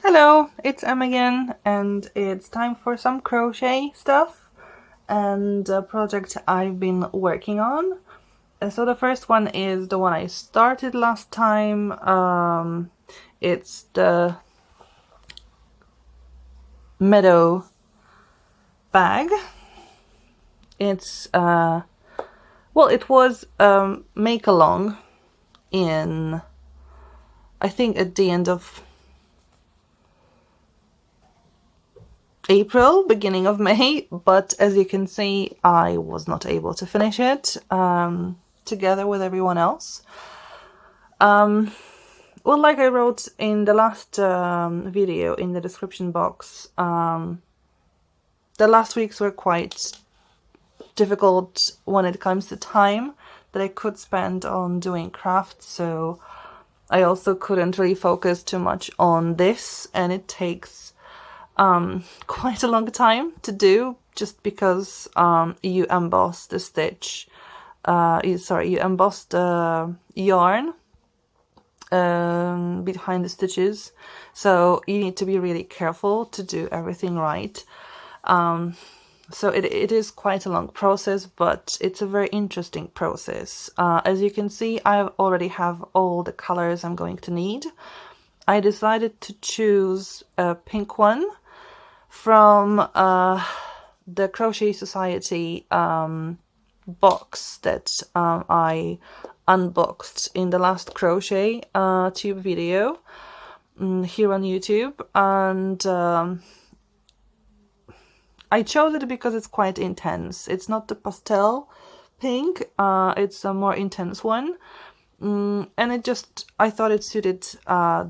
Hello, it's Em again, and it's time for some crochet stuff and a project I've been working on. So the first one is the one I started last time. It's the Meadow Bag. It's well, it was make along in, I think, at the end of April, beginning of May, but as you can see, I was not able to finish it together with everyone else. Well, like I wrote in the last video in the description box, the last weeks were quite difficult when it comes to time that I could spend on doing crafts, so I also couldn't really focus too much on this, and it takes quite a long time to do, just because you emboss the stitch, you emboss the yarn behind the stitches, so you need to be really careful to do everything right. So it is quite a long process, but it's a very interesting process. As you can see, I already have all the colors I'm going to need. I decided to choose a pink one from the Crochet Society box that I unboxed in the last crochet tube video here on YouTube, and I chose it because it's quite intense. It's not the pastel pink, it's a more intense one. And I thought it suited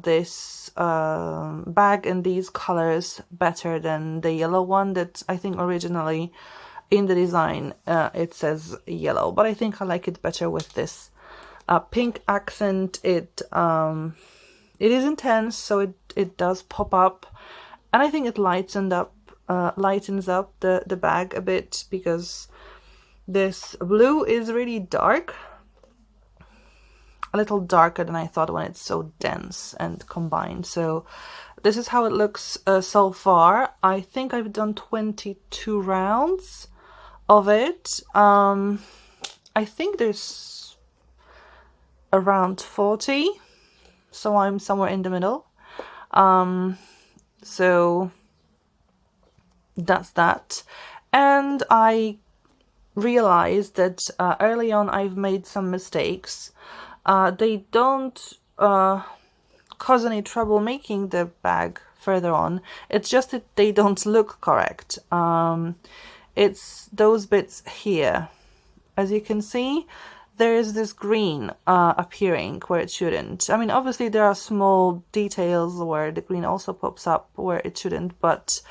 this bag and these colors better than the yellow one that I think originally in the design it says yellow, but I think I like it better with this pink accent. It is intense, so it does pop up, and I think it lightens up the bag a bit, because this blue is really dark, a little darker than I thought when it's so dense and combined. So this is how it looks so far. I think I've done 22 rounds of it. I think there's around 40, so I'm somewhere in the middle. So that's that. And I realized that early on I've made some mistakes. They don't cause any trouble making the bag further on. It's just that they don't look correct. It's those bits here. As you can see, there is this green appearing where it shouldn't. I mean, obviously there are small details where the green also pops up where it shouldn't, but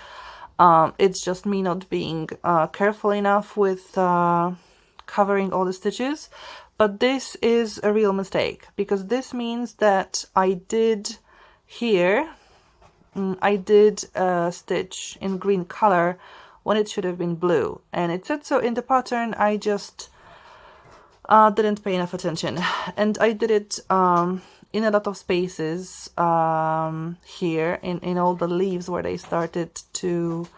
it's just me not being careful enough with covering all the stitches. But this is a real mistake, because this means that I did here, I did a stitch in green color when it should have been blue, and it said so in the pattern. I just didn't pay enough attention, and I did it in a lot of spaces here in all the leaves where they started to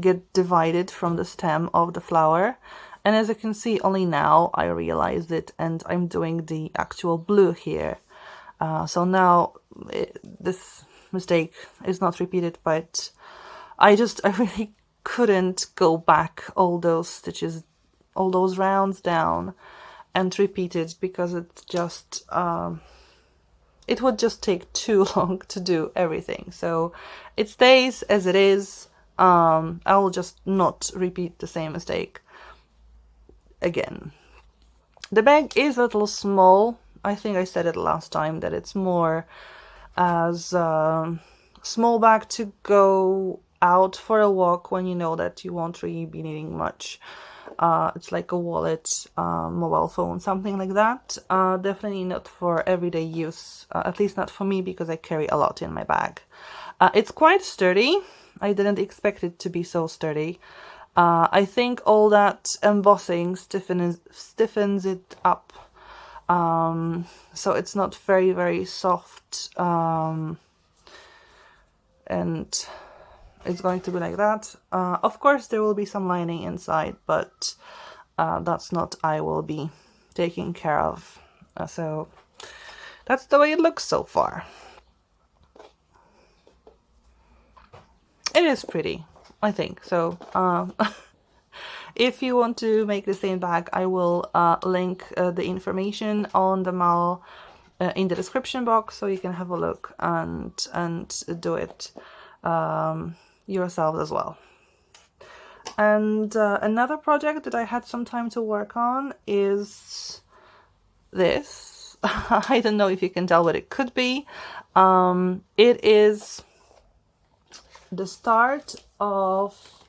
get divided from the stem of the flower. And as you can see, only now I realized it, and I'm doing the actual blue here. So now this mistake is not repeated, but I really couldn't go back all those stitches, all those rounds down and repeat it, because it's just, it would just take too long to do everything. So it stays as it is. I will just not repeat the same mistake again. The bag is a little small. I think I said it last time that it's more as a small bag to go out for a walk when you know that you won't really be needing much. It's like a wallet, mobile phone, something like that. Definitely not for everyday use, at least not for me, because I carry a lot in my bag. It's quite sturdy. I didn't expect it to be so sturdy. I think all that embossing stiffens it up so it's not very soft, and it's going to be like that. Of course there will be some lining inside, but that's not I will be taking care of. So that's the way it looks so far. It is pretty, I think. So if you want to make the same bag, I will link the information on the mall in the description box, so you can have a look and do it yourself as well. And another project that I had some time to work on is this. I don't know if you can tell what it could be. It is the start of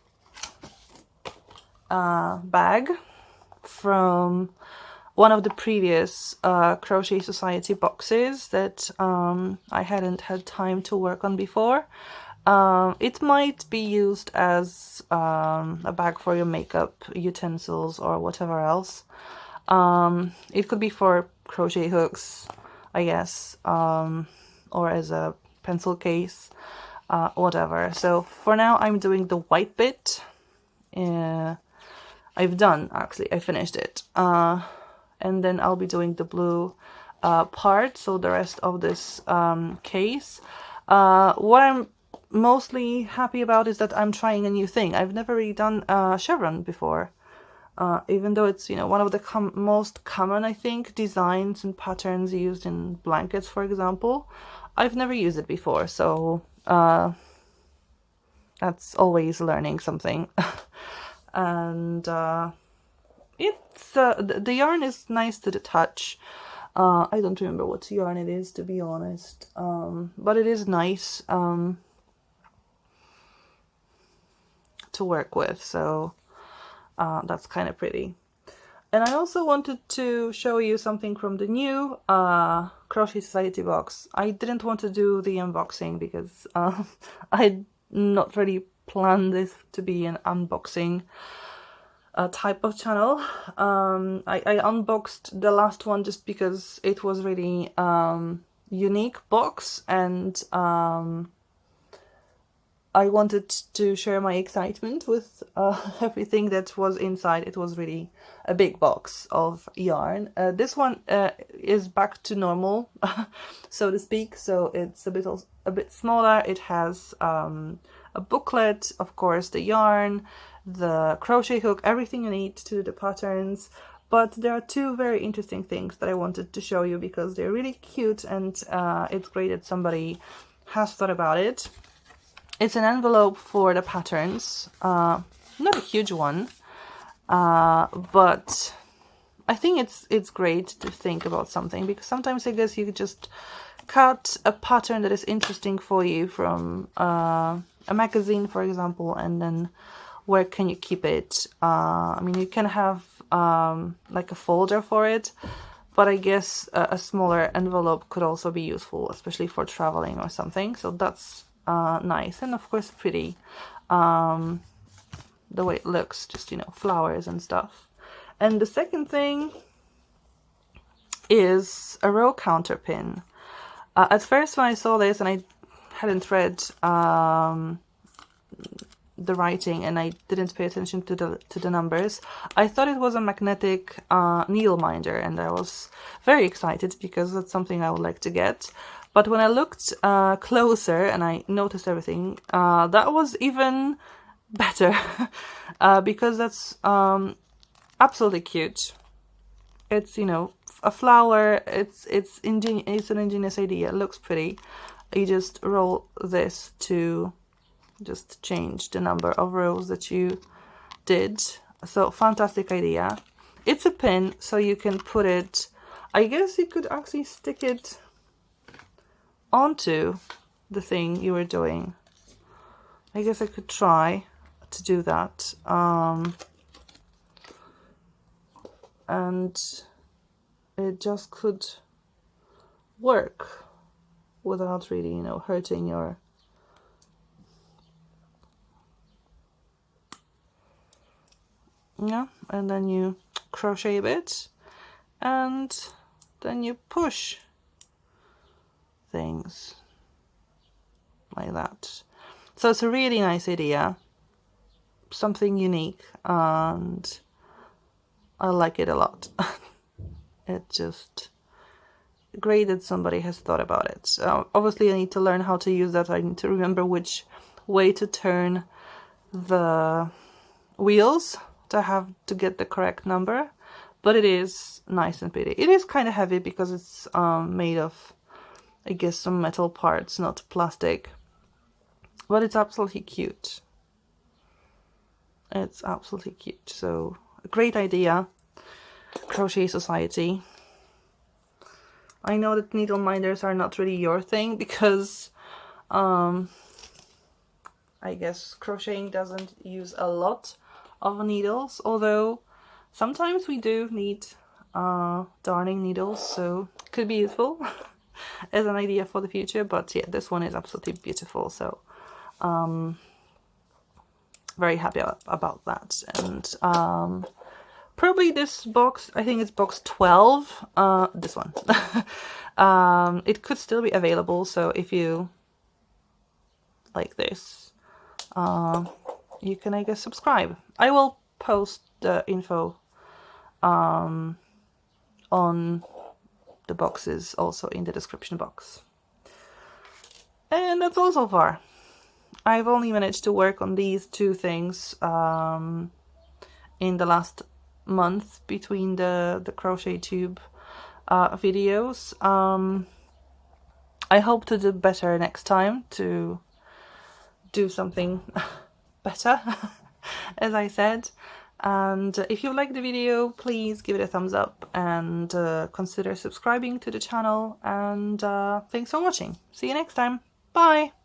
a bag from one of the previous Crochet Society boxes that I hadn't had time to work on before. It might be used as a bag for your makeup utensils or whatever else. It could be for crochet hooks, I guess, or as a pencil case, whatever. So for now I'm doing the white bit. I've done, actually, I finished it. And then I'll be doing the blue part, so the rest of this case. What I'm mostly happy about is that I'm trying a new thing. I've never really done chevron before, even though it's, you know, one of the most common, I think, designs and patterns used in blankets, for example. I've never used it before, so that's always learning something. And it's the yarn is nice to the touch. I don't remember what yarn it is, to be honest, but it is nice to work with, so that's kind of pretty. And I also wanted to show you something from the new Crochet Society box. I didn't want to do the unboxing because I not really planned this to be an unboxing type of channel. I unboxed the last one just because it was really unique box, and I wanted to share my excitement with everything that was inside. It was really a big box of yarn. This one is back to normal, so to speak. So it's a bit smaller. It has a booklet, of course, the yarn, the crochet hook, everything you need to do the patterns. But there are two very interesting things that I wanted to show you because they're really cute, and it's great that somebody has thought about it. It's an envelope for the patterns, not a huge one, but I think it's great to think about something, because sometimes I guess you could just cut a pattern that is interesting for you from a magazine, for example, and then where can you keep it? I mean, you can have like a folder for it, but I guess a smaller envelope could also be useful, especially for traveling or something. So that's nice, and of course pretty, the way it looks, just, you know, flowers and stuff. And the second thing is a row counter pin. At first when I saw this and I hadn't read the writing and I didn't pay attention to the numbers, I thought it was a magnetic needle minder, and I was very excited because that's something I would like to get. But when I looked closer and I noticed everything, that was even better because that's absolutely cute. It's, you know, a flower. It's an ingenious idea. It looks pretty. You just roll this to just change the number of rows that you did. So fantastic idea. It's a pin, so you can put it, I guess you could actually stick it onto the thing you were doing. I guess I could try to do that. And it just could work without really, you know, hurting your and then you crochet a bit and then you push things like that. So it's a really nice idea, something unique, and I like it a lot. It's just great that somebody has thought about it. So obviously I need to learn how to use that. I need to remember which way to turn the wheels to have to get the correct number, but it is nice and pretty. It is kind of heavy because it's made of, I guess, some metal parts, not plastic, but it's absolutely cute. It's absolutely cute. So a great idea, Crochet Society. I know that needle minders are not really your thing because I guess crocheting doesn't use a lot of needles, although sometimes we do need darning needles, so it could be useful as an idea for the future. But yeah, this one is absolutely beautiful, so very happy about that. And probably this box, I think it's box 12, this one. It could still be available, so if you like this, you can, I guess, subscribe. I will post the info on the boxes also in the description box. And that's all so far. I've only managed to work on these two things in the last month between the CrochetTube videos. I hope to do better next time, to do something better, as I said. And if you like the video, please give it a thumbs up and consider subscribing to the channel. And thanks for watching. See you next time. Bye!